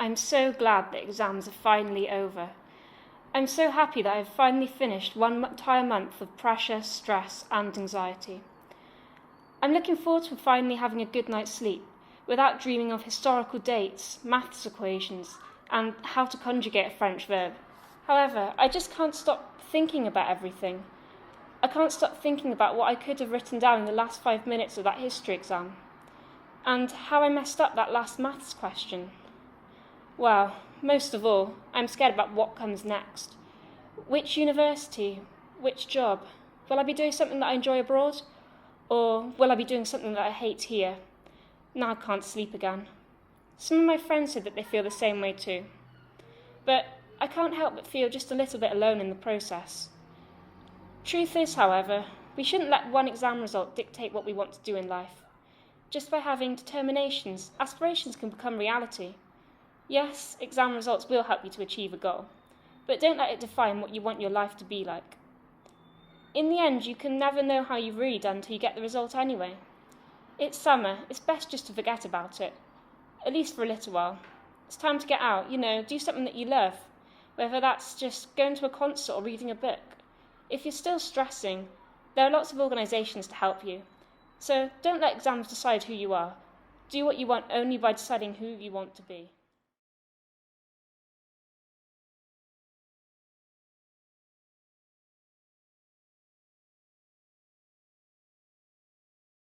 I'm so glad that exams are finally over. I'm so happy that I've finally finished one entire month of pressure, stress, and anxiety. I'm looking forward to finally having a good night's sleep, without dreaming of historical dates, maths equations, and how to conjugate a French verb. However, I just can't stop thinking about everything. I can't stop thinking about what I could have written down in the last 5 minutes of that history exam, and how I messed up that last maths question. Well, most of all, I'm scared about what comes next. Which university? Which job? Will I be doing something that I enjoy abroad? Or will I be doing something that I hate here? Now I can't sleep again. Some of my friends said that they feel the same way too. But I can't help but feel just a little bit alone in the process. Truth is, however, we shouldn't let one exam result dictate what we want to do in life. Just by having determinations, aspirations can become reality. Yes, exam results will help you to achieve a goal, but don't let it define what you want your life to be like. In the end, you can never know how you've really done until you get the result anyway. It's summer, it's best just to forget about it, at least for a little while. It's time to get out, do something that you love, whether that's just going to a concert or reading a book. If you're still stressing, there are lots of organisations to help you. So don't let exams decide who you are. Do what you want only by deciding who you want to be.